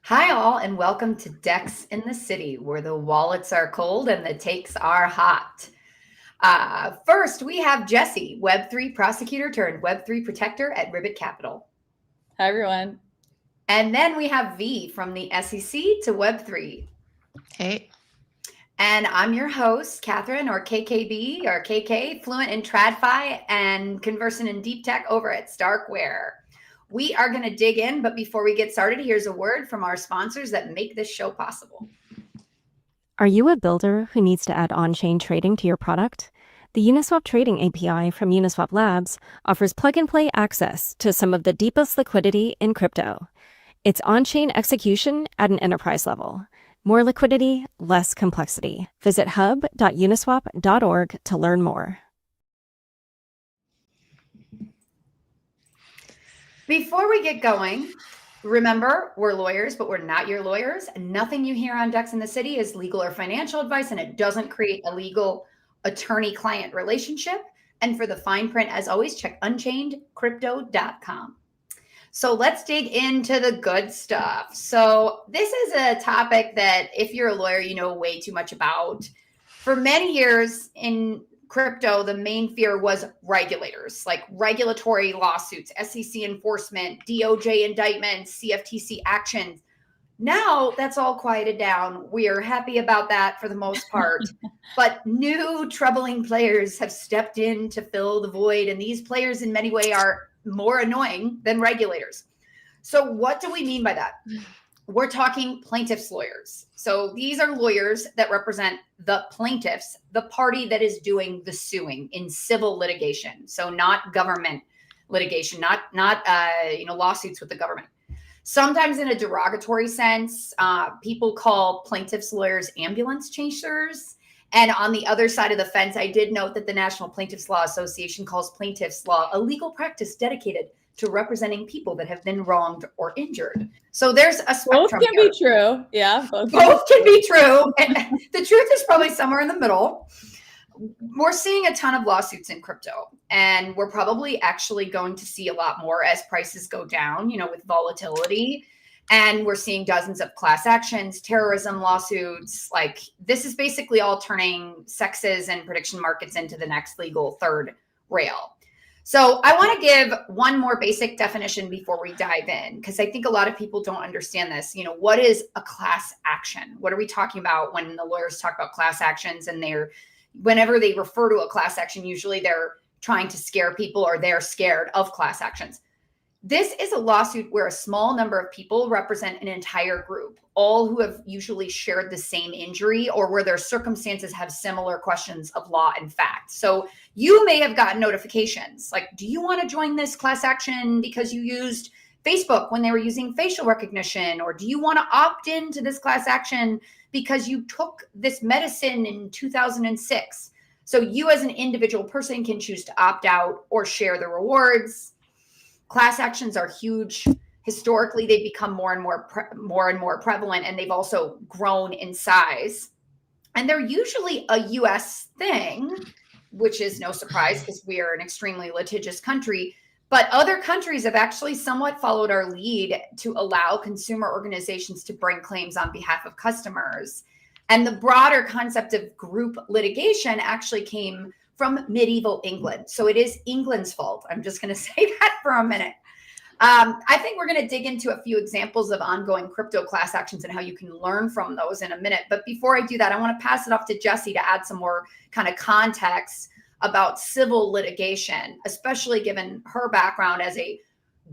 Hi, all, and welcome to DEX in the City, where the wallets are cold and the takes are hot. First, we have Jesse, Web3 prosecutor turned Web3 protector at Ribbit Capital. Hi, everyone. And then we have V from the SEC to Web3. Hey. And I'm your host, Catherine, or KKB, or KK, fluent in TradFi and conversant in deep tech over at Starkware. We are going to dig in, but before we get started, here's a word from our sponsors that make this show possible. Are you a builder who needs to add on-chain trading to your product? The Uniswap Trading API from Uniswap Labs offers plug-and-play access to some of the deepest liquidity in crypto. It's on-chain execution at an enterprise level. More liquidity, less complexity. Visit hub.uniswap.org to learn more. Before we get going, remember, we're lawyers, but we're not your lawyers. Nothing you hear on DEX in the City is legal or financial advice, and it doesn't create a legal attorney-client relationship. And for the fine print, as always, check unchainedcrypto.com. So let's dig into the good stuff. So this is a topic that if you're a lawyer, you know way too much about. For many years in crypto, the main fear was regulators, like regulatory lawsuits, SEC enforcement, DOJ indictments, CFTC actions. Now that's all quieted down. We are happy about that for the most part. But new troubling players have stepped in to fill the void. And these players in many ways are more annoying than regulators. So what do we mean by that? We're talking plaintiffs' lawyers. So these are lawyers that represent the plaintiffs, the party that is doing the suing in civil litigation. So not government litigation, not lawsuits with the government. Sometimes in a derogatory sense, people call plaintiffs' lawyers ambulance chasers. And on the other side of the fence, I did note that the National Plaintiffs' Law Association calls plaintiffs' law a legal practice dedicated to representing people that have been wronged or injured. So there's a spectrum. Both can here. be true. Yeah. Both can be true. The truth is probably somewhere in the middle. We're seeing a ton of lawsuits in crypto, and we're probably actually going to see a lot more as prices go down, with volatility. And we're seeing dozens of class actions, terrorism lawsuits. Like, this is basically all turning sexes and prediction markets into the next legal third rail. So I want to give one more basic definition before we dive in, because I think a lot of people don't understand this. What is a class action? What are we talking about when the lawyers talk about class actions? And whenever they refer to a class action, usually they're trying to scare people, or they're scared of class actions. This is a lawsuit where a small number of people represent an entire group, all who have usually shared the same injury, or where their circumstances have similar questions of law and fact. So you may have gotten notifications like, do you want to join this class action because you used Facebook when they were using facial recognition? Or do you want to opt into this class action because you took this medicine in 2006? So you as an individual person can choose to opt out or share the rewards. Class actions are huge. Historically, they've become more and more prevalent, and they've also grown in size. And they're usually a US thing, which is no surprise because we are an extremely litigious country. But other countries have actually somewhat followed our lead to allow consumer organizations to bring claims on behalf of customers. And the broader concept of group litigation actually came from medieval England. So it is England's fault. I'm just going to say that for a minute. I think we're going to dig into a few examples of ongoing crypto class actions and how you can learn from those in a minute. But before I do that, I want to pass it off to Jesse to add some more kind of context about civil litigation, especially given her background as a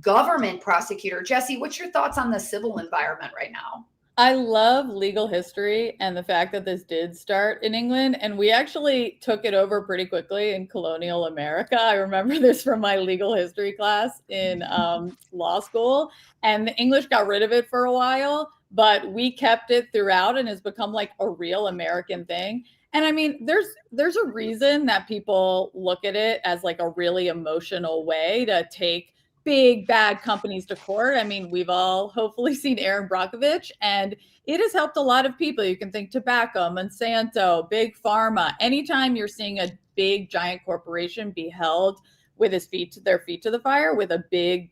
government prosecutor. Jesse, what's your thoughts on the civil environment right now? I love legal history and the fact that this did start in England, and we actually took it over pretty quickly in colonial America. I remember this from my legal history class in law school, and the English got rid of it for a while, but we kept it throughout, and it's become like a real American thing. And I mean, there's a reason that people look at it as like a really emotional way to take big bad companies to court. I mean, we've all hopefully seen Aaron Brockovich, and it has helped a lot of people. You can think tobacco, Monsanto, big pharma. Anytime you're seeing a big giant corporation be held with their feet to the fire with a big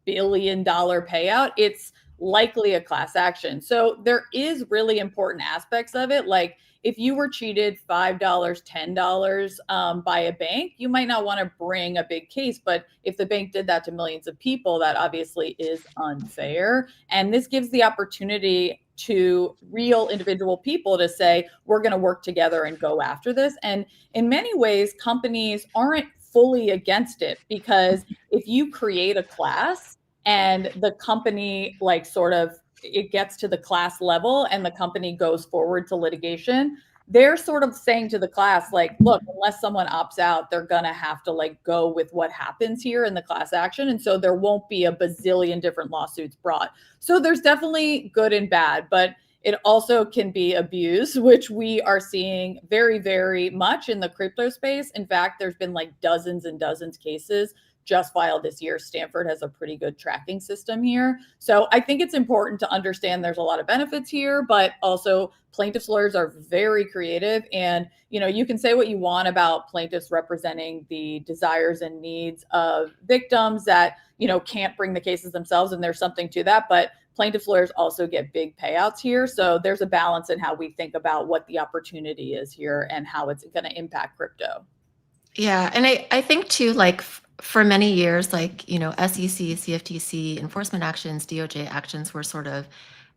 billion-dollar payout, it's likely a class action. So there is really important aspects of it. Like if you were cheated $5, $10 by a bank, you might not want to bring a big case. But if the bank did that to millions of people, that obviously is unfair. And this gives the opportunity to real individual people to say, we're going to work together and go after this. And in many ways, companies aren't fully against it, because if you create a class and the company like sort of it gets to the class level and the company goes forward to litigation, they're sort of saying to the class, like, look, unless someone opts out, they're going to have to like go with what happens here in the class action. And so there won't be a bazillion different lawsuits brought. So there's definitely good and bad, but it also can be abused, which we are seeing very, very much in the crypto space. In fact, there's been like dozens and dozens cases just filed this year. Stanford has a pretty good tracking system here. So I think it's important to understand there's a lot of benefits here, but also plaintiffs' lawyers are very creative. And, you know, you can say what you want about plaintiffs representing the desires and needs of victims that, you know, can't bring the cases themselves. And there's something to that, but plaintiffs' lawyers also get big payouts here. So there's a balance in how we think about what the opportunity is here and how it's going to impact crypto. Yeah. And I think too, like for many years, like, you know, SEC, CFTC enforcement actions, DOJ actions were sort of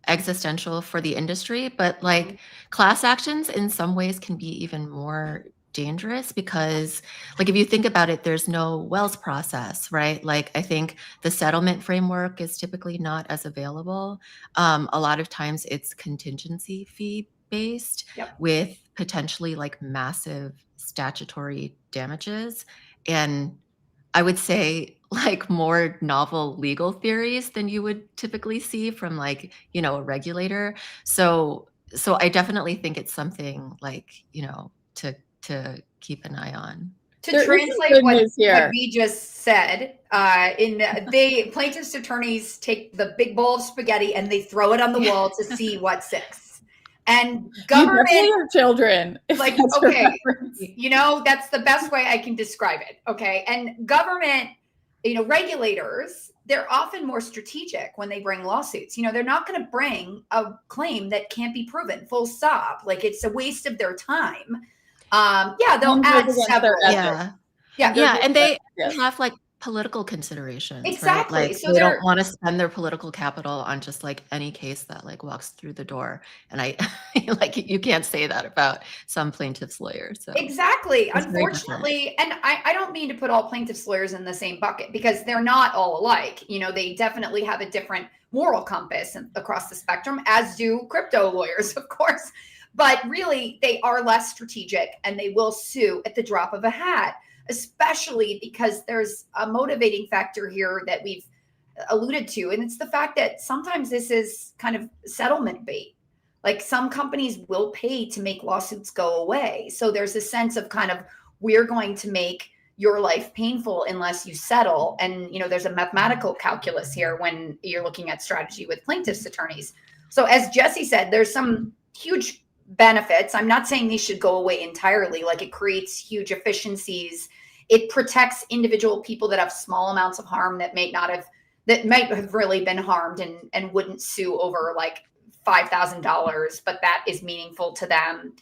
existential for the industry, but like class actions in some ways can be even more dangerous because like if you think about it, there's no Wells process, right? Like I think the settlement framework is typically not as available. A lot of times it's contingency fee based with potentially like massive statutory damages. And I would say like more novel legal theories than you would typically see from like, you know, a regulator. So I definitely think it's something like, you know, to keep an eye on. To translate what we just said, the plaintiffs' attorneys take the big bowl of spaghetti and they throw it on the wall to see what sticks. And government, you children, like, okay, you know, that's the best way I can describe it. Okay. And government, you know, regulators, they're often more strategic when they bring lawsuits. You know, they're not going to bring a claim that can't be proven, full stop. Like it's a waste of their time. They'll add several. Yeah. And they have like political considerations. Exactly. Right? Like so they don't want to spend their political capital on just like any case that like walks through the door. And I like you can't say that about some plaintiffs' lawyers. So exactly. Unfortunately, and I don't mean to put all plaintiffs' lawyers in the same bucket because they're not all alike. You know, they definitely have a different moral compass across the spectrum, as do crypto lawyers, of course. But really, they are less strategic and they will sue at the drop of a hat, especially because there's a motivating factor here that we've alluded to. And it's the fact that sometimes this is kind of settlement bait. Like some companies will pay to make lawsuits go away. So there's a sense of kind of, we're going to make your life painful unless you settle. And, you know, there's a mathematical calculus here when you're looking at strategy with plaintiffs' attorneys. So as Jesse said, there's some huge benefits. I'm not saying these should go away entirely. Like it creates huge efficiencies. It protects individual people that have small amounts of harm that might have really been harmed and wouldn't sue over like $5,000, but that is meaningful to them.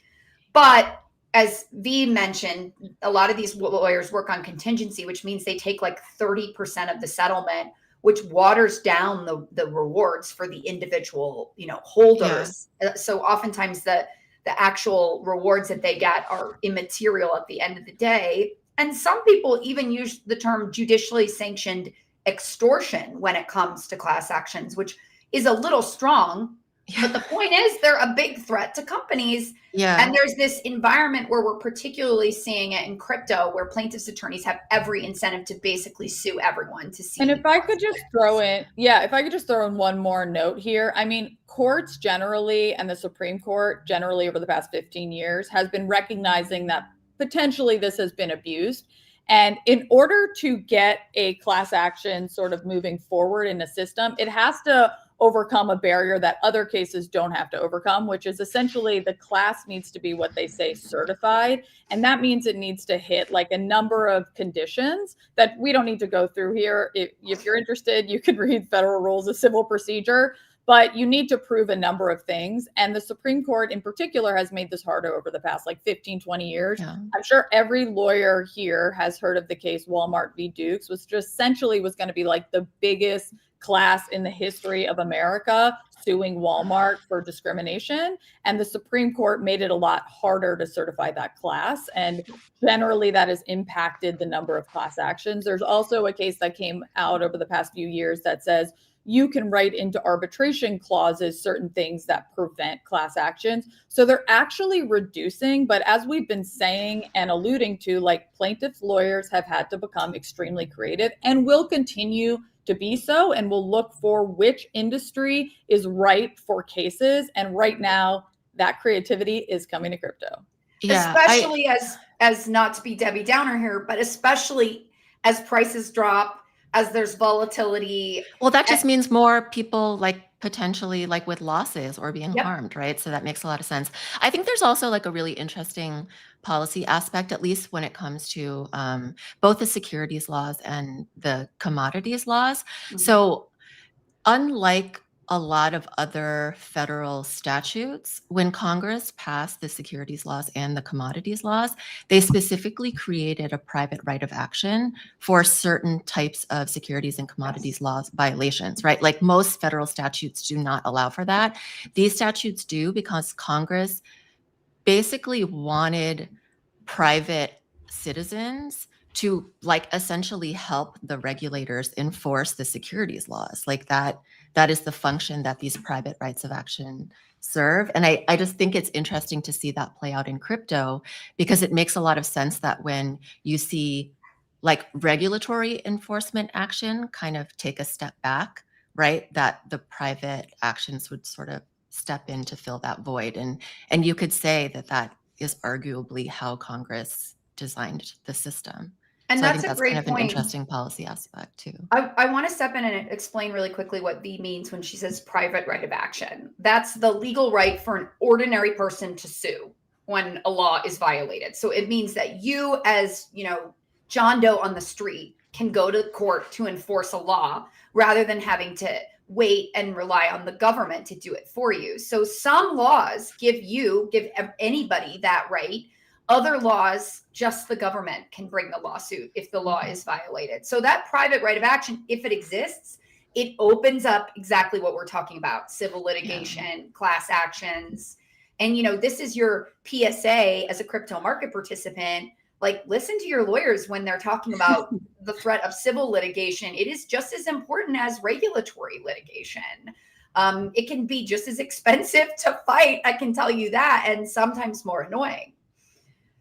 But as V mentioned, a lot of these lawyers work on contingency, which means they take like 30% of the settlement, which waters down the rewards for the individual, you know, holders. So oftentimes the actual rewards that they get are immaterial at the end of the day. And some people even use the term judicially sanctioned extortion when it comes to class actions, which is a little strong. But the point is they're a big threat to companies. And there's this environment where we're particularly seeing it in crypto where plaintiffs' attorneys have every incentive to basically sue everyone to see. And if I could just throw in one more note here. I mean, courts generally and the Supreme Court generally over the past 15 years has been recognizing that potentially this has been abused. And in order to get a class action sort of moving forward in a system, it has to overcome a barrier that other cases don't have to overcome, which is essentially the class needs to be what they say certified. And that means it needs to hit like a number of conditions that we don't need to go through here. If you're interested, you can read Federal Rules of Civil Procedure, but you need to prove a number of things. And the Supreme Court in particular has made this harder over the past like 15, 20 years. Yeah. I'm sure every lawyer here has heard of the case Walmart v. Dukes, which just essentially was going to be like the biggest class in the history of America suing Walmart for discrimination. And the Supreme Court made it a lot harder to certify that class. And generally that has impacted the number of class actions. There's also a case that came out over the past few years that says you can write into arbitration clauses certain things that prevent class actions. So they're actually reducing, but as we've been saying and alluding to, like plaintiffs' lawyers have had to become extremely creative and will continue to be so, and will look for which industry is ripe for cases. And right now, that creativity is coming to crypto. Yeah, especially as not to be Debbie Downer here, but especially as prices drop, as there's volatility. Well, that just means more people like potentially like with losses or being Yep. harmed, right? So that makes a lot of sense. I think there's also like a really interesting policy aspect, at least when it comes to both the securities laws and the commodities laws. Mhm. So unlike a lot of other federal statutes, when Congress passed the securities laws and the commodities laws, they specifically created a private right of action for certain types of securities and commodities laws violations, right? Like most federal statutes do not allow for that. These statutes do because Congress basically wanted private citizens to like essentially help the regulators enforce the securities laws. Like that is the function that these private rights of action serve. And I just think it's interesting to see that play out in crypto because it makes a lot of sense that when you see like regulatory enforcement action kind of take a step back, right, that the private actions would sort of step in to fill that void. And you could say that that is arguably how Congress designed the system. And So I that's think a that's great kind of an point. interesting policy aspect too. I want to step in and explain really quickly what V means when she says private right of action. That's the legal right for an ordinary person to sue when a law is violated. So it means that you, as John Doe on the street, can go to court to enforce a law rather than having to wait and rely on the government to do it for you. So some laws give anybody that right. Other laws, just the government can bring the lawsuit if the law is violated. So that private right of action, if it exists, it opens up exactly what we're talking about: civil litigation, class actions. And, this is your PSA as a crypto market participant. Like, listen to your lawyers when they're talking about the threat of civil litigation. It is just as important as regulatory litigation. It can be just as expensive to fight, I can tell you that, and sometimes more annoying.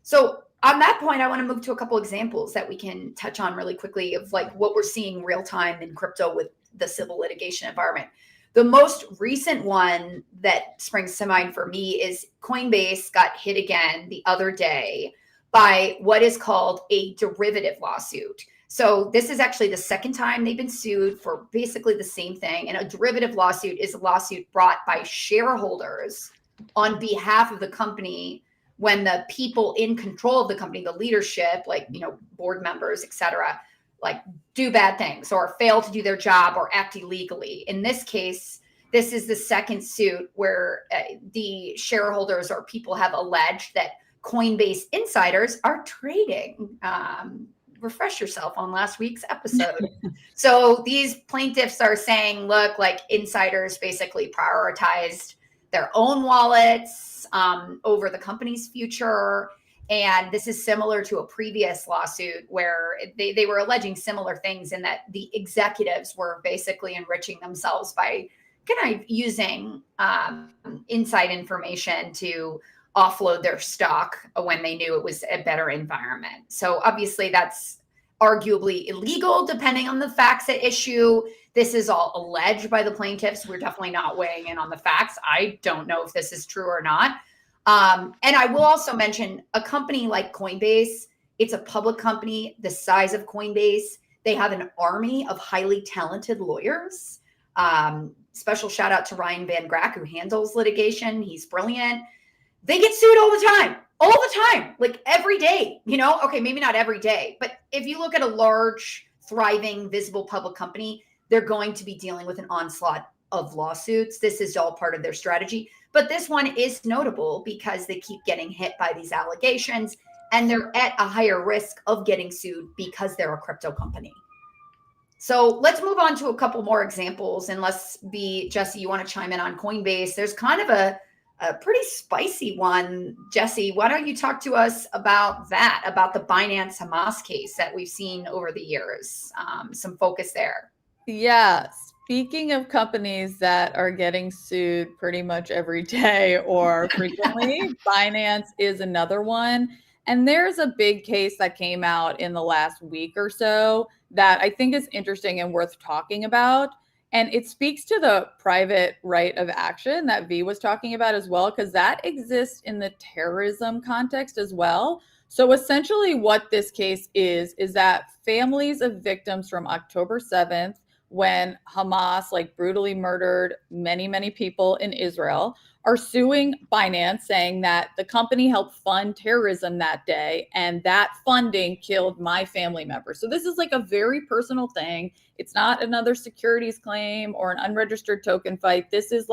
So on that point, I want to move to a couple examples that we can touch on really quickly of like what we're seeing real time in crypto with the civil litigation environment. The most recent one that springs to mind for me is Coinbase got hit again the other day by what is called a derivative lawsuit. So this is actually the second time they've been sued for basically the same thing. And a derivative lawsuit is a lawsuit brought by shareholders on behalf of the company when the people in control of the company, the leadership, like, board members, et cetera, like do bad things or fail to do their job or act illegally. In this case, this is the second suit where the shareholders or people have alleged that Coinbase insiders are trading. Refresh yourself on last week's episode. So these plaintiffs are saying, look, like insiders basically prioritized their own wallets over the company's future. And this is similar to a previous lawsuit where they were alleging similar things in that the executives were basically enriching themselves by kind of using inside information to offload their stock when they knew it was a better environment. So obviously that's arguably illegal depending on the facts at issue. This is all alleged by the plaintiffs. We're definitely not weighing in on the facts. I don't know if this is true or not. And I will also mention a company like Coinbase. It's a public company the size of Coinbase. They have an army of highly talented lawyers. special shout out to Ryan Van Grack, who handles litigation. He's brilliant. They get sued all the time, like every day, okay, maybe not every day, but if you look at a large, thriving, visible public company, they're going to be dealing with an onslaught of lawsuits. This is all part of their strategy. But this one is notable because they keep getting hit by these allegations and they're at a higher risk of getting sued because they're a crypto company. So let's move on to a couple more examples. And Jesse, you want to chime in on Coinbase? There's kind of a pretty spicy one. Jesse, why don't you talk to us about that, about the Binance Hamas case that we've seen over the years? Some focus there. Yeah. Speaking of companies that are getting sued pretty much every day or frequently, Binance is another one. And there's a big case that came out in the last week or so that I think is interesting and worth talking about. And it speaks to the private right of action that V was talking about as well, because that exists in the terrorism context as well. So essentially what this case is that families of victims from October 7th, when Hamas brutally murdered many, many people in Israel, are suing Binance, saying that the company helped fund terrorism that day and that funding killed my family member. So this is a very personal thing. It's not another securities claim or an unregistered token fight. This is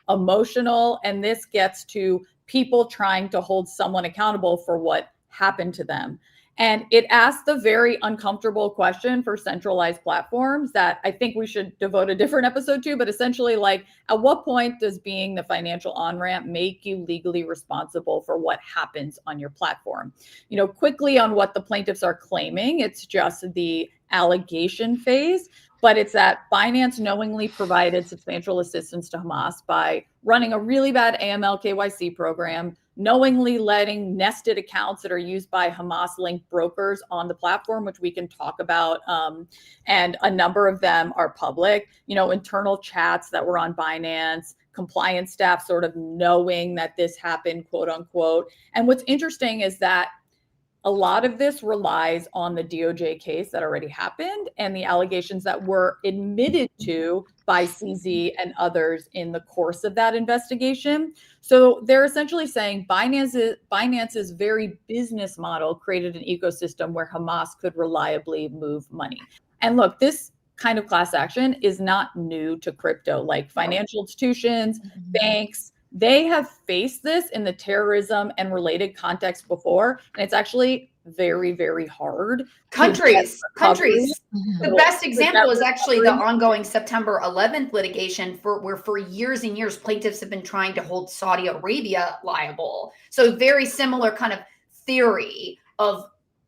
emotional, and this gets to people trying to hold someone accountable for what happened to them. And it asks the very uncomfortable question for centralized platforms that I think we should devote a different episode to, but essentially at what point does being the financial on-ramp make you legally responsible for what happens on your platform? Quickly on what the plaintiffs are claiming, it's just the allegation phase, but it's that Binance knowingly provided substantial assistance to Hamas by running a really bad AML KYC program, knowingly letting nested accounts that are used by Hamas-linked brokers on the platform, which we can talk about, and a number of them are public, internal chats that were on Binance, compliance staff sort of knowing that this happened, quote unquote. And what's interesting is that a lot of this relies on the DOJ case that already happened and the allegations that were admitted to by CZ and others in the course of that investigation. So they're essentially saying Binance's very business model created an ecosystem where Hamas could reliably move money. And look, this kind of class action is not new to crypto. Financial institutions, banks, they have faced this in the terrorism and related context before, and it's actually very, very hard. Countries. The best example is actually the ongoing September 11th litigation where for years and years, plaintiffs have been trying to hold Saudi Arabia liable. So very similar kind of theory of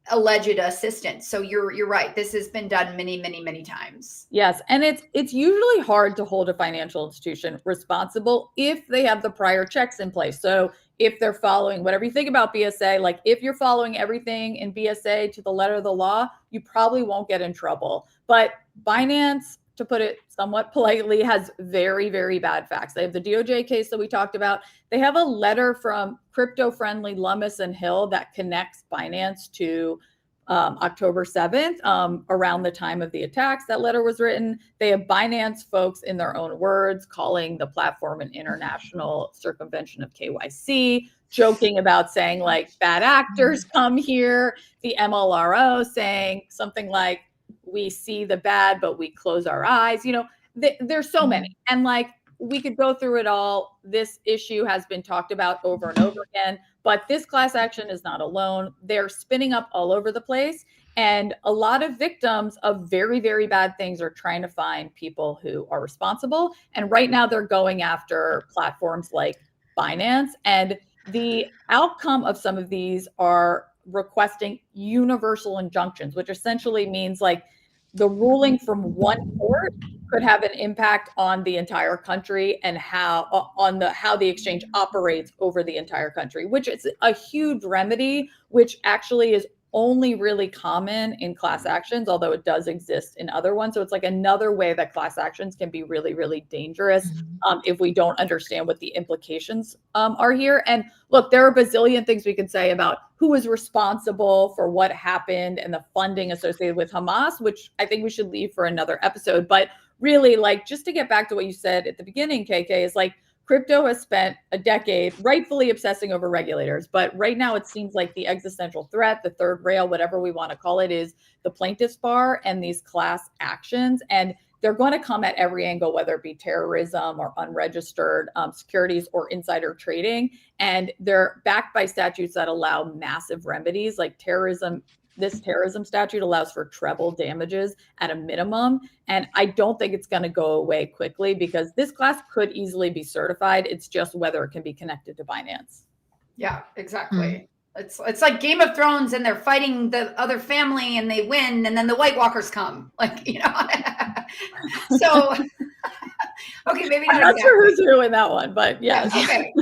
alleged assistance. So you're right. This has been done many, many, many times. Yes. And it's usually hard to hold a financial institution responsible if they have the prior checks in place. So if they're following whatever you think about BSA, if you're following everything in BSA to the letter of the law, you probably won't get in trouble. But Binance, to put it somewhat politely, has very, very bad facts. They have the DOJ case that we talked about. They have a letter from crypto-friendly Lummis and Hill that connects Binance to October 7th, around the time of the attacks. That letter was written. They have Binance folks, in their own words, calling the platform an international circumvention of KYC, joking about saying bad actors come here. The MLRO saying something like, we see the bad, but we close our eyes. There's so many. And we could go through it all. This issue has been talked about over and over again, but this class action is not alone. They're spinning up all over the place. And a lot of victims of very, very bad things are trying to find people who are responsible. And right now they're going after platforms like Binance. And the outcome of some of these are requesting universal injunctions, which essentially means the ruling from one court could have an impact on the entire country and how the exchange operates over the entire country, which is a huge remedy, which actually is only really common in class actions, although it does exist in other ones. So it's another way that class actions can be really, really dangerous if we don't understand what the implications are here. And look, there are a bazillion things we can say about who is responsible for what happened and the funding associated with Hamas, which I think we should leave for another episode. But really, like, just to get back to what you said at the beginning, KK, is like, crypto has spent a decade rightfully obsessing over regulators, but right now it seems like the existential threat, the third rail, whatever we want to call it, is the plaintiffs bar and these class actions. And they're going to come at every angle, whether it be terrorism or unregistered securities or insider trading. And they're backed by statutes that allow massive remedies, like terrorism. This terrorism statute allows for treble damages at a minimum. And I don't think it's going to go away quickly, because this class could easily be certified. It's just whether it can be connected to Binance. Yeah, exactly. It's like Game of Thrones, and they're fighting the other family and they win, and then the White Walkers come. Like, So okay, maybe I'm not sure who's who in that one, but yes. Okay.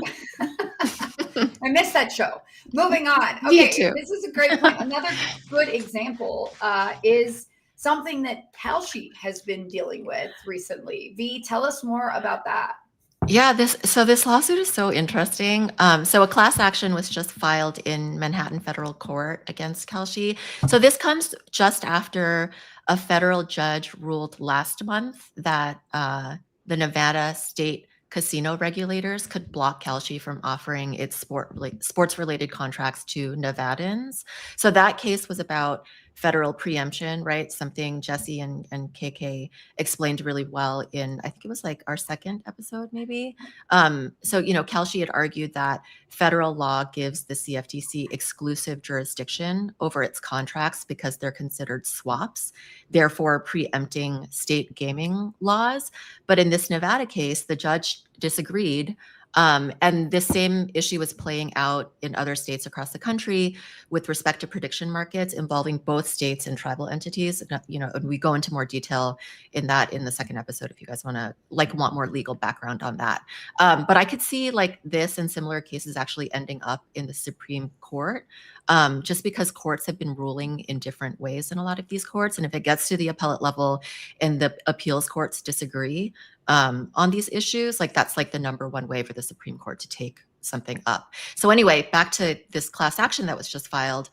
I missed that show. Moving on. Okay, Me too. This is a great point. Another good example is something that Kalshi has been dealing with recently. V, tell us more about that. Yeah, this lawsuit is so interesting. So a class action was just filed in Manhattan Federal Court against Kalshi. So this comes just after a federal judge ruled last month that the Nevada state casino regulators could block Kalshi from offering its sports-related contracts to Nevadans. So that case was about federal preemption, right? Something Jesse and KK explained really well in, I think it was like our second episode, maybe. So, Kalshi had argued that federal law gives the CFTC exclusive jurisdiction over its contracts because they're considered swaps, therefore preempting state gaming laws. But in this Nevada case, the judge disagreed. And this same issue was playing out in other states across the country with respect to prediction markets involving both states and tribal entities. And we go into more detail in that in the second episode if you guys want more legal background on that. But I could see like this and similar cases actually ending up in the Supreme Court, just because courts have been ruling in different ways in a lot of these courts. And if it gets to the appellate level and the appeals courts disagree on these issues, like that's like the number one way for the Supreme Court to take something up. So anyway, back to this class action that was just filed.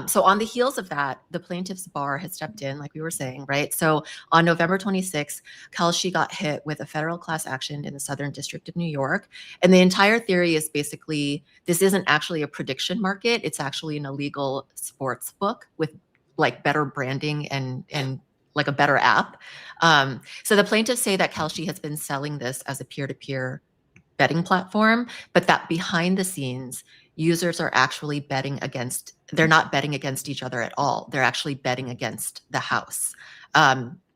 So on the heels of that, the plaintiff's bar has stepped in, like we were saying, right? So on November 26th, Kalshi got hit with a federal class action in the Southern District of New York. And the entire theory is basically, this isn't actually a prediction market. It's actually an illegal sports book with like better branding and like a better app. So the plaintiffs say that Kalshi has been selling this as a peer-to-peer betting platform, but that behind the scenes, users are actually they're not betting against each other at all. They're actually betting against the house.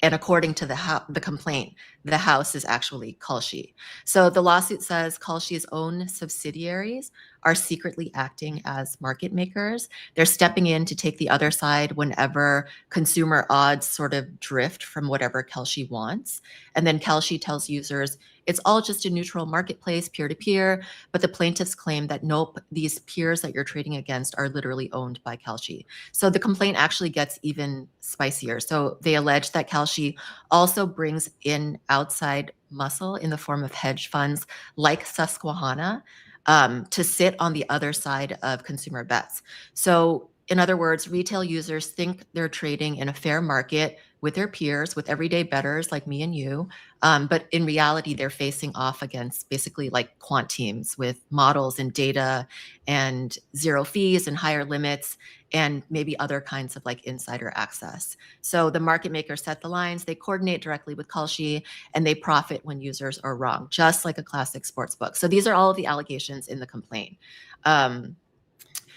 And according to the complaint, the house is actually Kalshi. So the lawsuit says Kalshi's own subsidiaries are secretly acting as market makers. They're stepping in to take the other side whenever consumer odds sort of drift from whatever Kalshi wants. And then Kalshi tells users it's all just a neutral marketplace, peer-to-peer, but the plaintiffs claim that nope, these peers that you're trading against are literally owned by Kalshi. So the complaint actually gets even spicier. So they allege that Kalshi also brings in outside muscle in the form of hedge funds like Susquehanna to sit on the other side of consumer bets. So in other words, retail users think they're trading in a fair market with their peers, with everyday bettors like me and you. But in reality, they're facing off against basically like quant teams with models and data and zero fees and higher limits and maybe other kinds of like insider access. So the market makers set the lines, they coordinate directly with Kalshi, and they profit when users are wrong, just like a classic sports book. So these are all of the allegations in the complaint.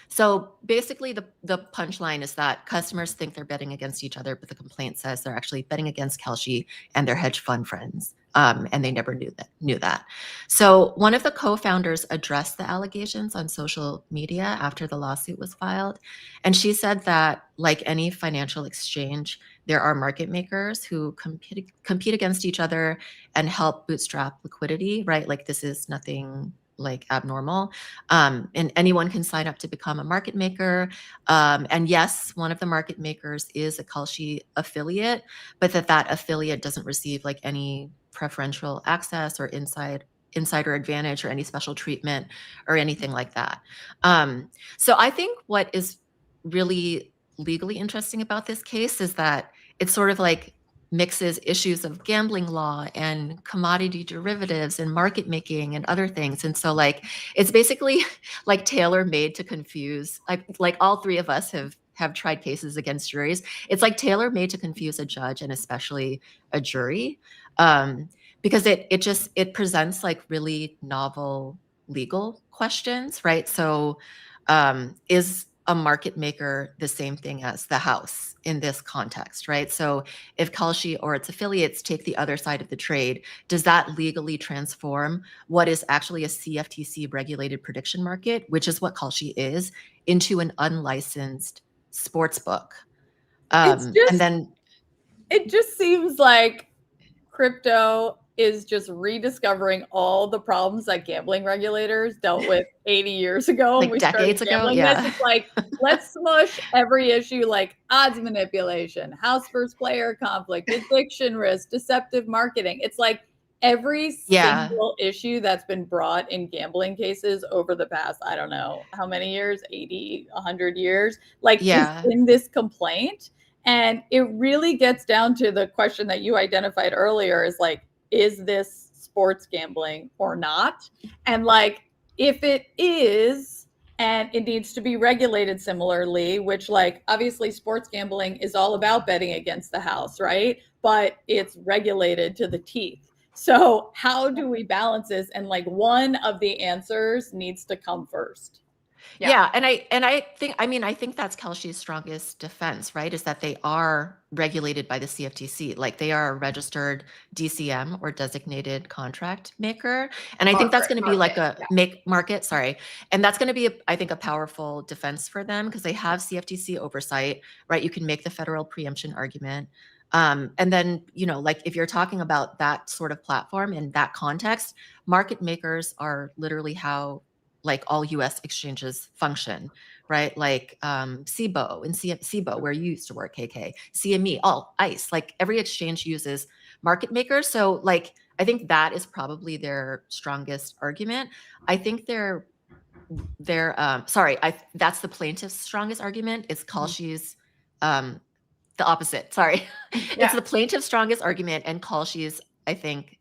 So basically the punchline is that customers think they're betting against each other, but the complaint says they're actually betting against Kalshi and their hedge fund friends. And they never knew that. So one of the co-founders addressed the allegations on social media after the lawsuit was filed. And she said that like any financial exchange, there are market makers who compete against each other and help bootstrap liquidity, right? Like this is nothing like abnormal. And anyone can sign up to become a market maker. And yes, one of the market makers is a Kalshi affiliate, but that affiliate doesn't receive like any preferential access or insider advantage or any special treatment or anything like that. So I think what is really legally interesting about this case is that it's sort of like mixes issues of gambling law and commodity derivatives and market making and other things. And so like, it's basically like tailor made to confuse, like all three of us have tried cases against juries. It's like tailor made to confuse a judge and especially a jury. Because it presents like really novel legal questions, right? So is a market maker the same thing as the house in this context, right? So if Kalshi or its affiliates take the other side of the trade, does that legally transform what is actually a CFTC regulated prediction market, which is what Kalshi is, into an unlicensed sports book? And then it just seems like crypto is just rediscovering all the problems that gambling regulators dealt with 80 years ago. Like when we decades started ago, gambling yeah. this. It's like, let's smush every issue like odds manipulation, house versus player conflict, addiction risk, deceptive marketing. It's like every single issue that's been brought in gambling cases over the past, I don't know how many years, 80, 100 years, like is in this complaint. And it really gets down to the question that you identified earlier is like, is this sports gambling or not? And like, if it is, and it needs to be regulated similarly, which like, obviously sports gambling is all about betting against the house, right? But it's regulated to the teeth. So how do we balance this? And like one of the answers needs to come first. Yeah. And I think that's Kalshi's strongest defense, right? Is that they are regulated by the CFTC. Like they are a registered DCM or designated contract maker. And I think that's going to be like a market, sorry. And that's going to be, I think, a powerful defense for them because they have CFTC oversight, right? You can make the federal preemption argument. And then, like if you're talking about that sort of platform in that context, market makers are literally how like all US exchanges function, right? Like CBOE and CBOE, where you used to work, KK, CME, all ICE, like every exchange uses market makers. So like, I think that is probably their strongest argument. I think that's the plaintiff's strongest argument is Kalshi's, the opposite, sorry. It's the plaintiff's strongest argument and Kalshi's, I think,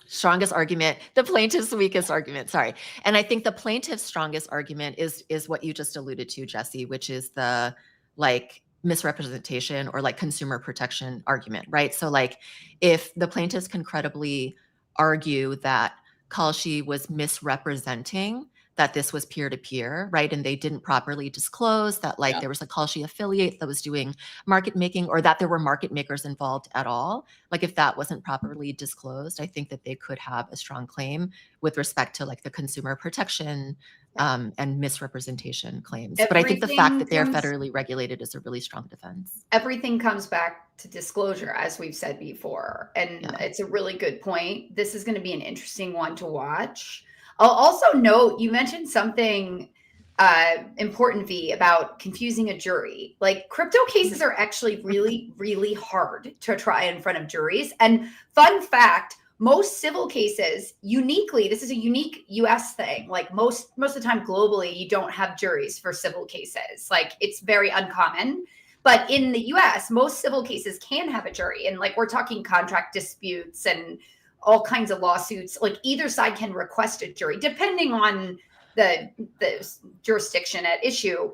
strongest argument, the plaintiff's weakest argument, sorry. And I think the plaintiff's strongest argument is what you just alluded to, Jesse, which is the like misrepresentation or like consumer protection argument, right? So like if the plaintiffs can credibly argue that Kalshi was misrepresenting that this was peer-to-peer, right? And they didn't properly disclose that like there was a Kalshi affiliate that was doing market making or that there were market makers involved at all. Like if that wasn't properly disclosed, I think that they could have a strong claim with respect to like the consumer protection and misrepresentation claims. But I think the fact that they're federally regulated is a really strong defense. Everything comes back to disclosure, as we've said before. And it's a really good point. This is going to be an interesting one to watch. I'll also note you mentioned something important, V, about confusing a jury. Like crypto cases are actually really, really hard to try in front of juries. And fun fact, most civil cases, uniquely, this is a unique US thing. Like most of the time globally, you don't have juries for civil cases. Like it's very uncommon. But in the US, most civil cases can have a jury. And like we're talking contract disputes and all kinds of lawsuits. Like either side can request a jury, depending on the jurisdiction at issue.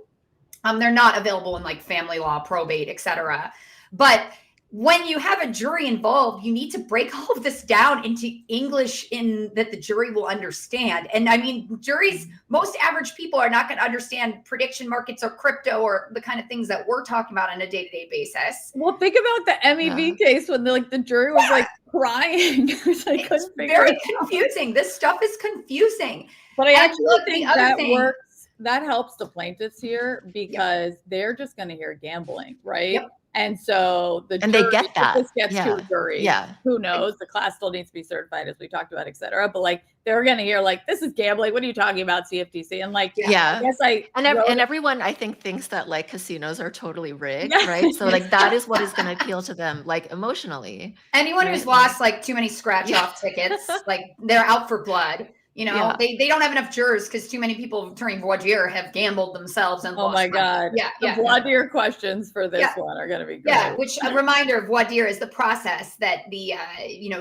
They're not available in like family law, probate, etc. But when you have a jury involved, you need to break all of this down into English in that the jury will understand. And I mean, juries, most average people are not going to understand prediction markets or crypto or the kind of things that we're talking about on a day-to-day basis. Well, think about the MEV case when the jury was like crying. It's very confusing. This stuff is confusing. But I actually think that works. That helps the plaintiffs here because they're just going to hear gambling, right? Yep. And so the jury, they get that. This gets to a jury. Yeah. Who knows? The class still needs to be certified, as we talked about, et cetera. But like they're going to hear like, this is gambling. What are you talking about, CFTC? And like, I guess and everyone I think thinks that like casinos are totally rigged, right? So like that is what is going to appeal to them, like emotionally. Anyone who's lost like too many scratch off tickets, like they're out for blood. You know, Yeah. they don't have enough jurors because too many people turning voir dire have gambled themselves and Oh lost my money. God. Yeah, The yeah. voir dire questions for this Yeah. one are going to be great. Yeah, which a reminder of voir dire is the process that the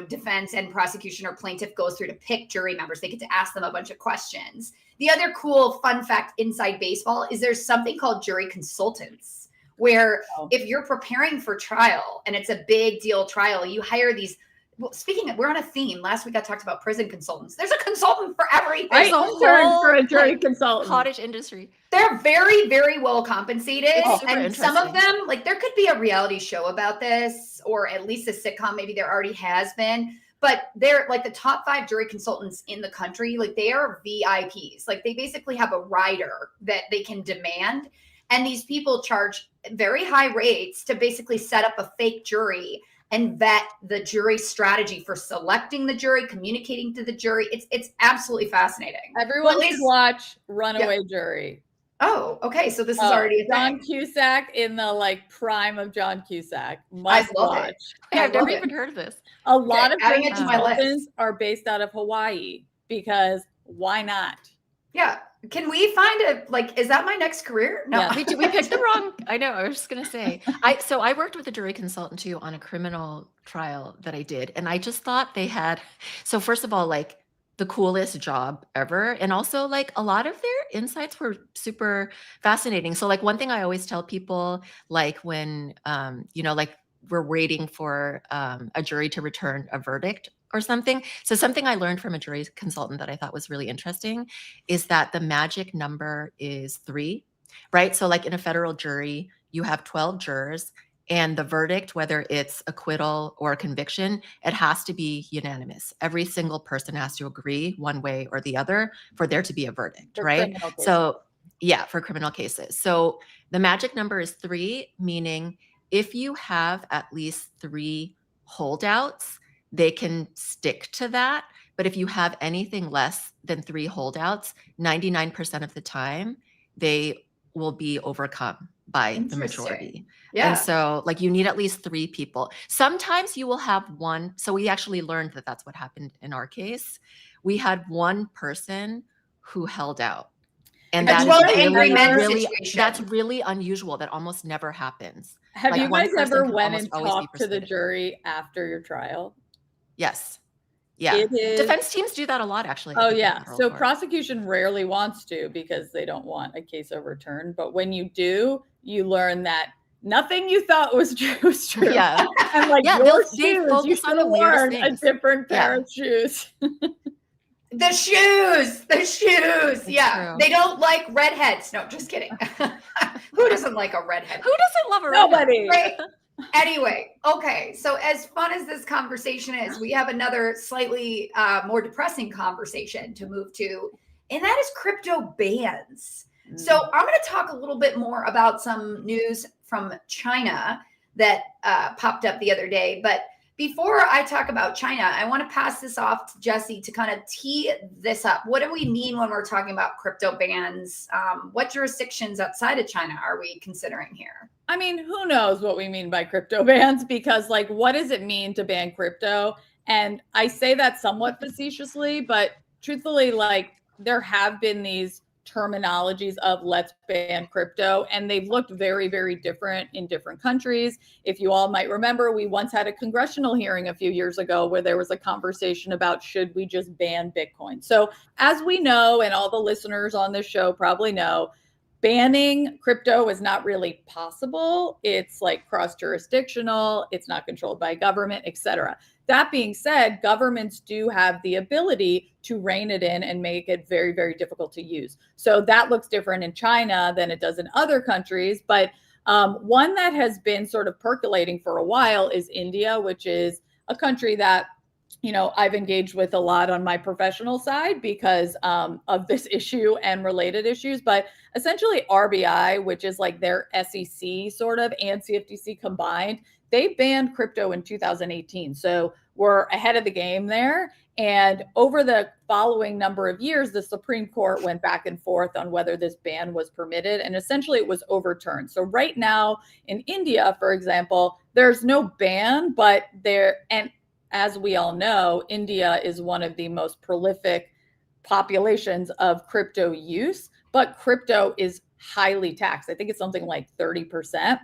defense and prosecution or plaintiff goes through to pick jury members. They get to ask them a bunch of questions. The other cool fun fact inside baseball is there's something called jury consultants, where if you're preparing for trial and it's a big deal trial, you hire these. Well, speaking of, we're on a theme. Last week I talked about prison consultants. There's a consultant for everything. I interned for a jury like, consultant. Cottage industry. They're very, very well compensated. It's super And some of interesting. them, like there could be a reality show about this, or at least a sitcom. Maybe there already has been. But they're like the top 5 jury consultants in the country. Like they are VIPs. Like they basically have a rider that they can demand. And these people charge very high rates to basically set up a fake jury and vet the jury strategy for selecting the jury, communicating to the jury. It's absolutely fascinating. Everyone Well, at should least- watch Runaway Jury. Oh, okay. So this is already a John thing. Cusack in the like prime of John Cusack. Must love watch. it. Yeah, I I've never love it. even heard of this. A lot of adding jury it to my list. consultants are based out of Hawaii because why not? Yeah. Can we find is that my next career? No. Yeah. We picked the wrong. I know. I was just gonna say. So I worked with a jury consultant too on a criminal trial that I did, and I just thought they had. So first of all, like the coolest job ever, and also like a lot of their insights were super fascinating. So like one thing I always tell people, like when like we're waiting for a jury to return a verdict or something. So something I learned from a jury consultant that I thought was really interesting is that the magic number is 3, right? So like in a federal jury, you have 12 jurors and the verdict, whether it's acquittal or conviction, it has to be unanimous. Every single person has to agree one way or the other for there to be a verdict, For right? criminal cases. So yeah, for criminal cases. So the magic number is 3, meaning if you have at least 3 holdouts, they can stick to that. But if you have anything less than 3 holdouts, 99% of the time, they will be overcome by the Interesting. majority. Yeah. And so like you need at least 3 people. Sometimes you will have one. So we actually learned that that's what happened in our case. We had one person who held out. And A that 12 is angry men really, situation. that's really unusual. That almost never happens. Have like you one guys person ever can went almost and always be talked to the persuaded. jury after your trial? Yes. Yeah. It is. Defense teams do that a lot, actually. I Oh think, in yeah. federal So court. prosecution rarely wants to because they don't want a case overturned. But when you do, you learn that nothing you thought was true is true. Yeah. And like Yeah, your they shoes, focus you on should the have weirdest worn a things. different pair Yeah. of shoes. The shoes. Yeah. true. They don't like redheads. No, just kidding. Who doesn't like a redhead? Who doesn't love a redhead? Nobody. Right? Anyway, okay. So as fun as this conversation is, we have another slightly more depressing conversation to move to, and that is crypto bans. So I'm going to talk a little bit more about some news from China that popped up the other day. But before I talk about China, I want to pass this off to Jesse to kind of tee this up. What do we mean when we're talking about crypto bans? What jurisdictions outside of China are we considering here? I mean, who knows what we mean by crypto bans? Because like, what does it mean to ban crypto? And I say that somewhat facetiously, but truthfully, like there have been these terminologies of let's ban crypto, and they've looked very, very different in different countries. If you all might remember, we once had a congressional hearing a few years ago where there was a conversation about should we just ban Bitcoin? So as we know, and all the listeners on this show probably know, banning crypto is not really possible. It's like cross-jurisdictional, it's not controlled by government, etc. That being said, governments do have the ability to rein it in and make it very, very difficult to use. So that looks different in China than it does in other countries. But one that has been sort of percolating for a while is India, which is a country that I've engaged with a lot on my professional side because of this issue and related issues. But essentially RBI, which is like their SEC sort of and CFTC combined, they banned crypto in 2018. So we're ahead of the game there. And over the following number of years, the Supreme Court went back and forth on whether this ban was permitted. And essentially it was overturned. So right now in India, for example, there's no ban, but and as we all know, India is one of the most prolific populations of crypto use, but crypto is highly taxed. I think it's something like 30%.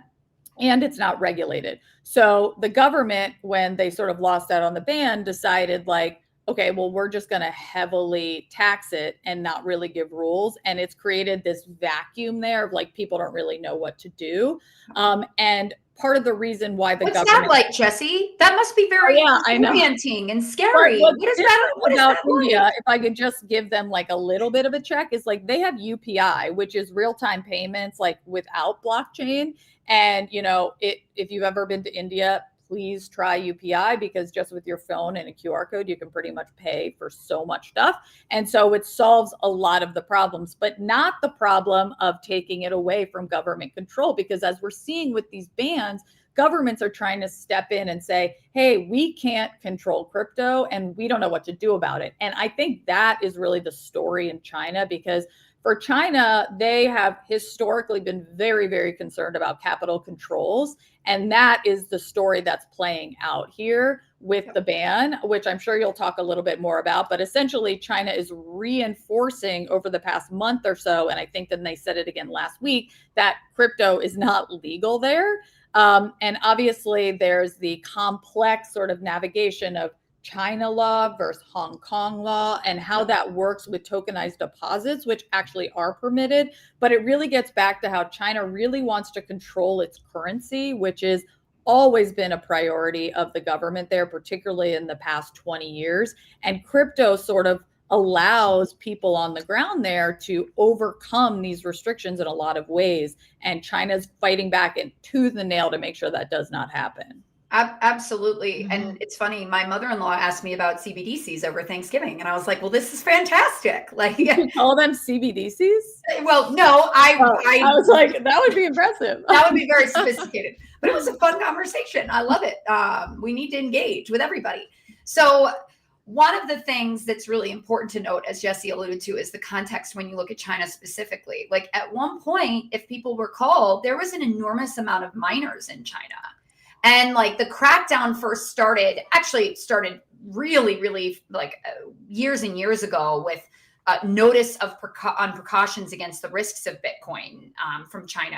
And it's not regulated. So the government, when they sort of lost out on the ban, decided like, okay, well, we're just going to heavily tax it and not really give rules. And it's created this vacuum there of like, people don't really know what to do. And part of the reason why the What's government— that like, Jesse? That must be very disorienting and scary. What is that India, like? if I could just give them like a little bit of a check, is like they have UPI, which is real-time payments, like without blockchain. And, you know, if you've ever been to India, please try UPI, because just with your phone and a QR code, you can pretty much pay for so much stuff. And so it solves a lot of the problems, but not the problem of taking it away from government control. Because as we're seeing with these bans, governments are trying to step in and say, hey, we can't control crypto and we don't know what to do about it. And I think that is really the story in China, because for China, they have historically been very, very concerned about capital controls. And that is the story that's playing out here with the ban, which I'm sure you'll talk a little bit more about. But essentially, China is reinforcing over the past month or so, and I think then they said it again last week, that crypto is not legal there. And obviously, there's the complex sort of navigation of China law versus Hong Kong law and how that works with tokenized deposits, which actually are permitted. But it really gets back to how China really wants to control its currency, which has always been a priority of the government there, particularly in the past 20 years. And crypto sort of allows people on the ground there to overcome these restrictions in a lot of ways. And China's fighting back and tooth and nail to make sure that does not happen. Absolutely. Mm-hmm. And it's funny, my mother-in-law asked me about CBDCs over Thanksgiving, and I was like, well, this is fantastic. Like, you call them CBDCs? Well, no, I was like, that would be impressive. That would be very sophisticated, but it was a fun conversation. I love it. We need to engage with everybody. So one of the things that's really important to note, as Jesse alluded to, is the context when you look at China specifically. Like at one point, if people recall, there was an enormous amount of miners in China. And like the crackdown first started really, really like years and years ago with notice of on precautions against the risks of Bitcoin from China.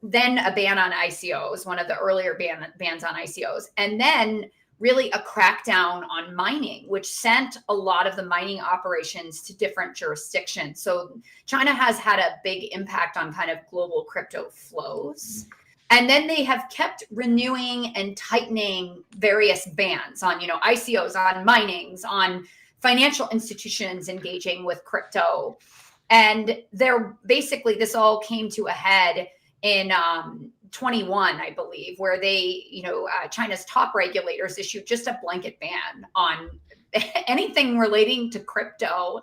Then a ban on ICOs, one of the earlier bans on ICOs. And then really a crackdown on mining, which sent a lot of the mining operations to different jurisdictions. So China has had a big impact on kind of global crypto flows. And then they have kept renewing and tightening various bans on, ICOs, on minings, on financial institutions engaging with crypto. And they're basically, this all came to a head in 21, I believe, where they, China's top regulators issued just a blanket ban on anything relating to crypto.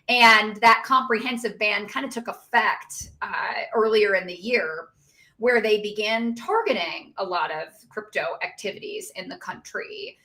And that comprehensive ban kind of took effect earlier in the year, where they began targeting a lot of crypto activities in the country,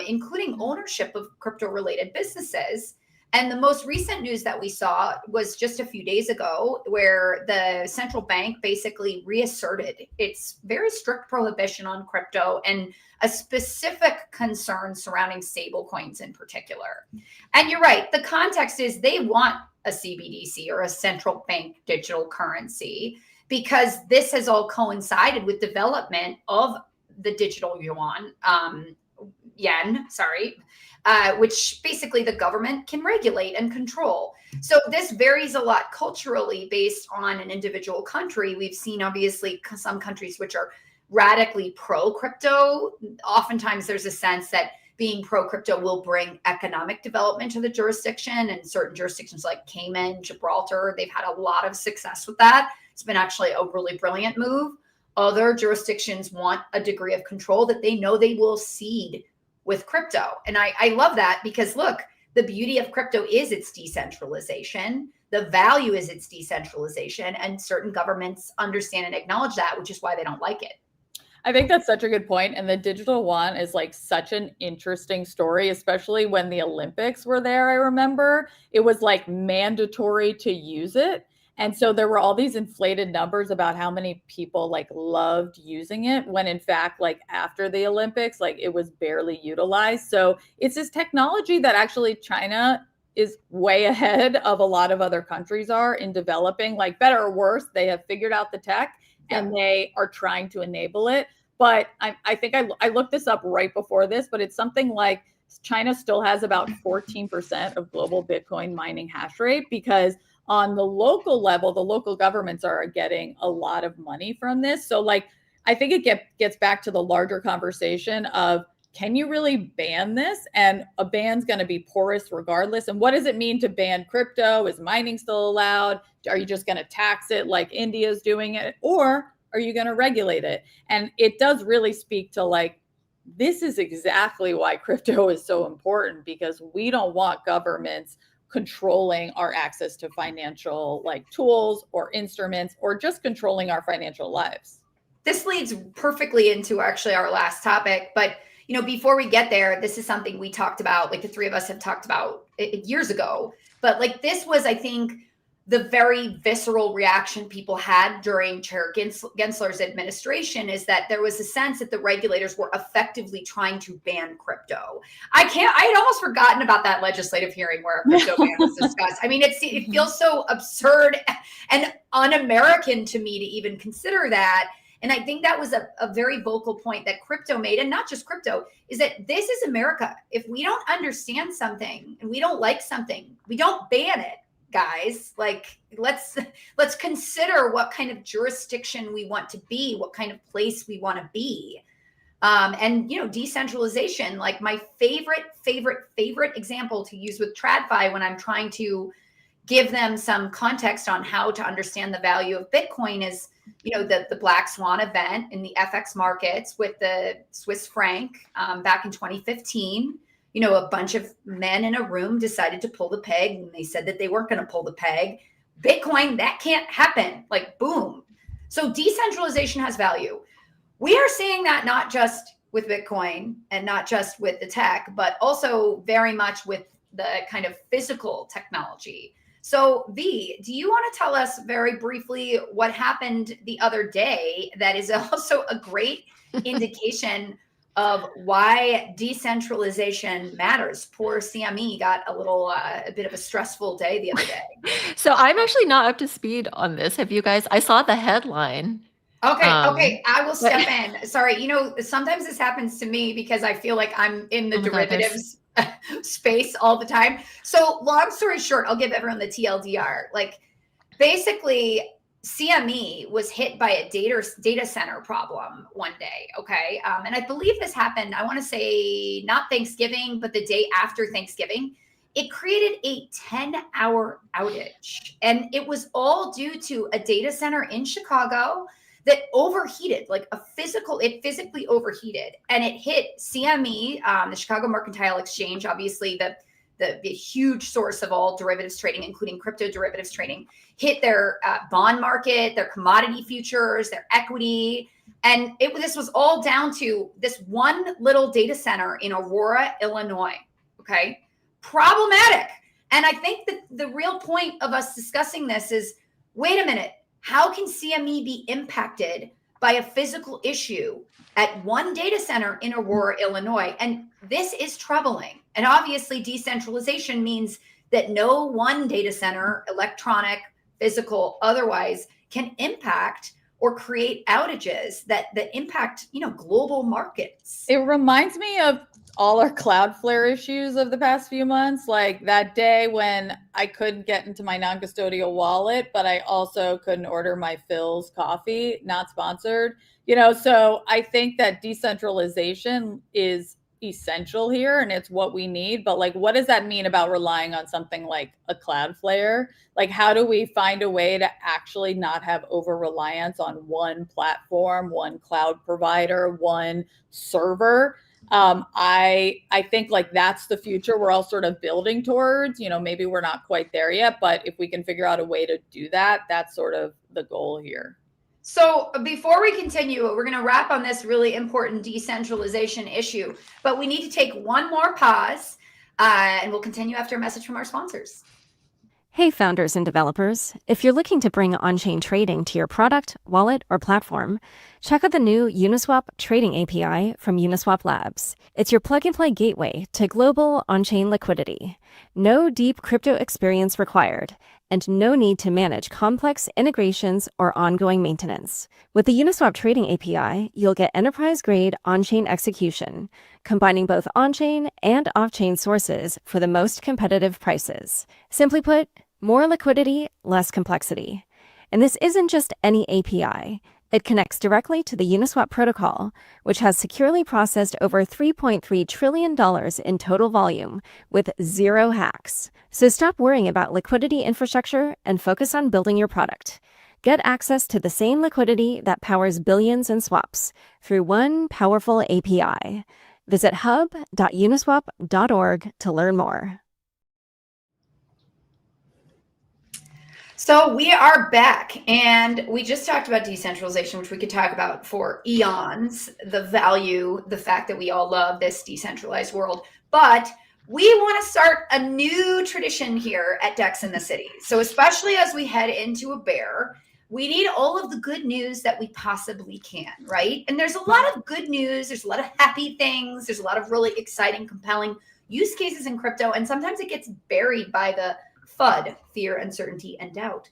including ownership of crypto-related businesses. And the most recent news that we saw was just a few days ago, where the central bank basically reasserted its very strict prohibition on crypto and a specific concern surrounding stablecoins in particular. And you're right, the context is they want a CBDC or a central bank digital currency, because this has all coincided with development of the digital yen, which basically the government can regulate and control. So this varies a lot culturally based on an individual country. We've seen obviously some countries which are radically pro-crypto. Oftentimes there's a sense that being pro-crypto will bring economic development to the jurisdiction, and certain jurisdictions like Cayman, Gibraltar, they've had a lot of success with that. It's been actually a really brilliant move. Other jurisdictions want a degree of control that they know they will cede with crypto. And I love that, because look, the beauty of crypto is its decentralization. The value is its decentralization, and certain governments understand and acknowledge that, which is why they don't like it. I think that's such a good point. And the digital yuan is like such an interesting story, especially when the Olympics were there. I remember it was like mandatory to use it. And so there were all these inflated numbers about how many people like loved using it, when in fact, like after the Olympics, like it was barely utilized. So it's this technology that actually China is way ahead of a lot of other countries are in developing, like better or worse, they have figured out the tech and they are trying to enable it. But I think I looked this up right before this, but it's something like China still has about 14% of global Bitcoin mining hash rate, because on the local level, the local governments are getting a lot of money from this. So like, I think it gets back to the larger conversation of, can you really ban this? And a ban's going to be porous regardless. And what does it mean to ban crypto? Is mining still allowed? Are you just going to tax it like India's doing it? Or are you going to regulate it? And it does really speak to like, this is exactly why crypto is so important, because we don't want governments controlling our access to financial like tools or instruments, or just controlling our financial lives. This leads perfectly into actually our last topic, but before we get there, this is something we talked about, like the three of us have talked about years ago, but like this was, I think, the very visceral reaction people had during Chair Gensler's administration, is that there was a sense that the regulators were effectively trying to ban crypto. I had almost forgotten about that legislative hearing where a crypto ban was discussed. I mean, it feels so absurd and un-American to me to even consider that. And I think that was a very vocal point that crypto made, and not just crypto, is that this is America. If we don't understand something and we don't like something, we don't ban it, guys. Like, let's consider what kind of jurisdiction we want to be, what kind of place we want to be. And decentralization, like my favorite example to use with TradFi when I'm trying to give them some context on how to understand the value of Bitcoin is, the Black Swan event in the FX markets with the Swiss franc back in 2015. A bunch of men in a room decided to pull the peg, and they said that they weren't going to pull the peg. Bitcoin, that can't happen. Like, boom. So decentralization has value. We are seeing that not just with Bitcoin and not just with the tech, but also very much with the kind of physical technology. So V, do you want to tell us very briefly what happened the other day that is also a great indication of why decentralization matters? Poor CME got a bit of a stressful day the other day. So I'm actually not up to speed on this. Have you guys? I saw the headline. Okay, I will step in. Sorry, sometimes this happens to me because I feel like I'm in the derivatives space all the time. So long story short, I'll give everyone the TLDR. Like, basically, CME was hit by a data center problem one day. Okay. And I believe this happened, I want to say not Thanksgiving, but the day after Thanksgiving. It created a 10-hour outage. And it was all due to a data center in Chicago that overheated, it physically overheated. And it hit CME, the Chicago Mercantile Exchange, obviously the huge source of all derivatives trading, including crypto derivatives trading, hit their bond market, their commodity futures, their equity. And this was all down to this one little data center in Aurora, Illinois. Okay. Problematic. And I think that the real point of us discussing this is, wait a minute, how can CME be impacted by a physical issue at one data center in Aurora, Illinois? And this is troubling. And obviously, decentralization means that no one data center, electronic, physical, otherwise, can impact or create outages that impact, global markets. It reminds me of all our Cloudflare issues of the past few months, like that day when I couldn't get into my non-custodial wallet, but I also couldn't order my Phil's coffee, not sponsored. So I think that decentralization is essential here and it's what we need. But like, what does that mean about relying on something like a Cloudflare? Like, how do we find a way to actually not have over reliance on one platform, one cloud provider, one server? I think like that's the future we're all sort of building towards. Maybe we're not quite there yet, but if we can figure out a way to do that, that's sort of the goal here. So before we continue, we're going to wrap on this really important decentralization issue, but we need to take one more pause and we'll continue after a message from our sponsors. Hey, founders and developers. If you're looking to bring on-chain trading to your product, wallet, or platform, check out the new Uniswap Trading API from Uniswap Labs. It's your plug-and-play gateway to global on-chain liquidity. No deep crypto experience required, and no need to manage complex integrations or ongoing maintenance. With the Uniswap Trading API, you'll get enterprise-grade on-chain execution, combining both on-chain and off-chain sources for the most competitive prices. Simply put, more liquidity, less complexity. And this isn't just any API. It connects directly to the Uniswap protocol, which has securely processed over $3.3 trillion in total volume with zero hacks. So stop worrying about liquidity infrastructure and focus on building your product. Get access to the same liquidity that powers billions in swaps through one powerful API. Visit hub.uniswap.org to learn more. So we are back, and we just talked about decentralization, which we could talk about for eons, the value, the fact that we all love this decentralized world. But we want to start a new tradition here at DEX in the City. So especially as we head into a bear, we need all of the good news that we possibly can, right? And there's a lot of good news. There's a lot of happy things. There's a lot of really exciting, compelling use cases in crypto. And sometimes it gets buried by the FUD, fear, uncertainty, and doubt.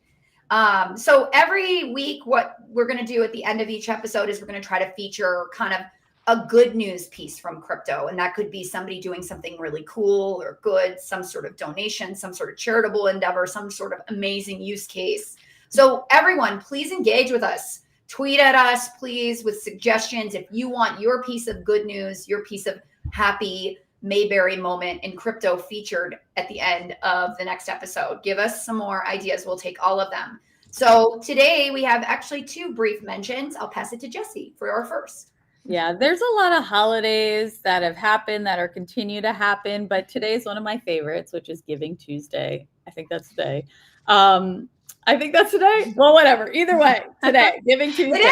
So every week, what we're going to do at the end of each episode is we're going to try to feature kind of a good news piece from crypto. And that could be somebody doing something really cool or good, some sort of donation, some sort of charitable endeavor, some sort of amazing use case. So everyone, please engage with us. Tweet at us, please, with suggestions. If you want your piece of good news, your piece of happy Mayberry moment in crypto featured at the end of the next episode, give us some more ideas. We'll take all of them. So today we have actually two brief mentions. I'll pass it to Jesse for our first. Yeah, there's a lot of holidays that have happened that are continue to happen, but today's one of my favorites, which is Giving Tuesday. I think that's today. I think that's today. Well, whatever. Either way, today, Giving Tuesday.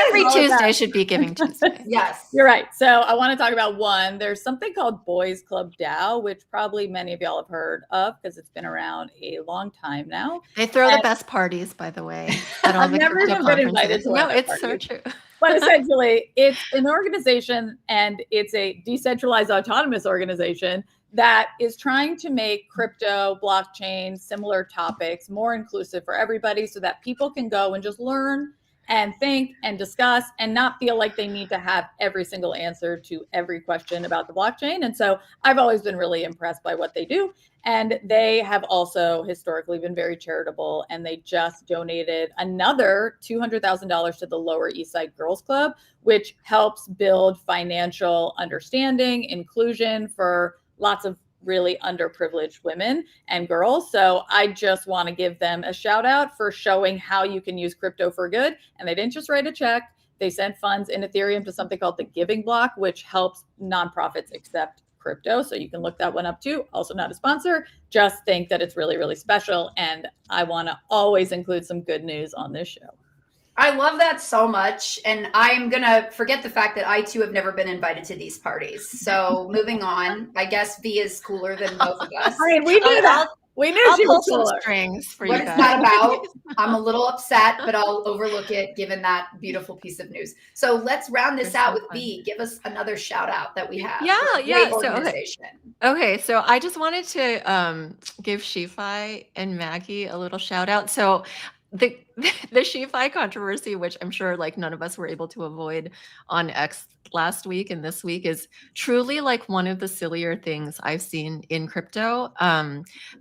Every Tuesday should be Giving Tuesday. Yes. You're right. So I want to talk about one. There's something called Boys Club DAO, which probably many of y'all have heard of because it's been around a long time now. They throw the best parties, by the way. I've never even been invited to one of their it's parties. so true. But essentially, it's an organization and it's a decentralized autonomous organization that is trying to make crypto, blockchain, similar topics more inclusive for everybody so that people can go and just learn and think and discuss and not feel like they need to have every single answer to every question about the blockchain. And so I've always been really impressed by what they do. And they have also historically been very charitable, and they just donated another $200,000 to the Lower East Side Girls Club, which helps build financial understanding, inclusion for lots of really underprivileged women and girls. So I just want to give them a shout out for showing how you can use crypto for good. And they didn't just write a check. They sent funds in Ethereum to something called the Giving Block, which helps nonprofits accept crypto. So you can look that one up too. Also not a sponsor, just think that it's really, really special. And I want to always include some good news on this show. I love that so much. And I'm going to forget the fact that I too have never been invited to these parties. So moving on, I guess V is cooler than both of us. I mean, we knew that. We knew she was cooler. Strings for What you it's guys. not about. I'm a little upset, but I'll overlook it given that beautiful piece of news. So let's round this out with V. Give us another shout out that we have. Yeah. Great So, organization. Okay, so I just wanted to give Shifi and Maggie a little shout out. So the Shifi controversy, which I'm sure like none of us were able to avoid on X last week and this week, is truly like one of the sillier things I've seen in crypto.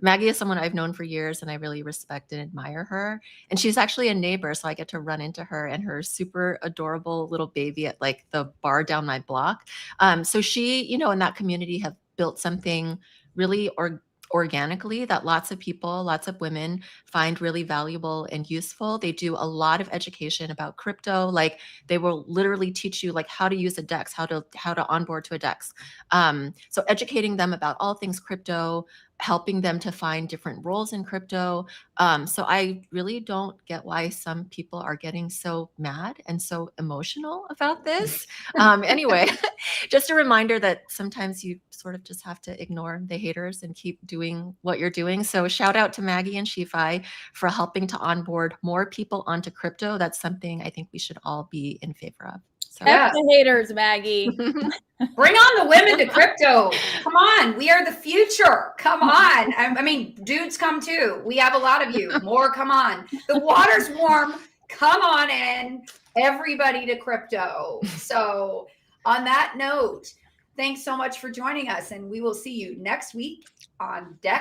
Maggie is someone I've known for years and I really respect and admire her. And she's actually a neighbor, so I get to run into her and her super adorable little baby at like the bar down my block. So she, you know, in that community have built something really organically that lots of people, lots of women find really valuable and useful. They do a lot of education about crypto. Like they will literally teach you like how to use a DEX, how to onboard to a DEX. So educating them about all things crypto, helping them to find different roles in crypto. So I really don't get why some people are getting so mad and so emotional about this. Anyway, just a reminder that sometimes you sort of just have to ignore the haters and keep doing what you're doing. So shout out to Maggie and Shifi for helping to onboard more people onto crypto. That's something I think we should all be in favor of. So. Yeah. F the haters, Maggie. Bring on the women to crypto. Come on. We are the future. Come on. I mean, dudes come too. We have a lot of you. More, come on. The water's warm. Come on in. Everybody to crypto. So on that note, thanks so much for joining us. And we will see you next week on DEX.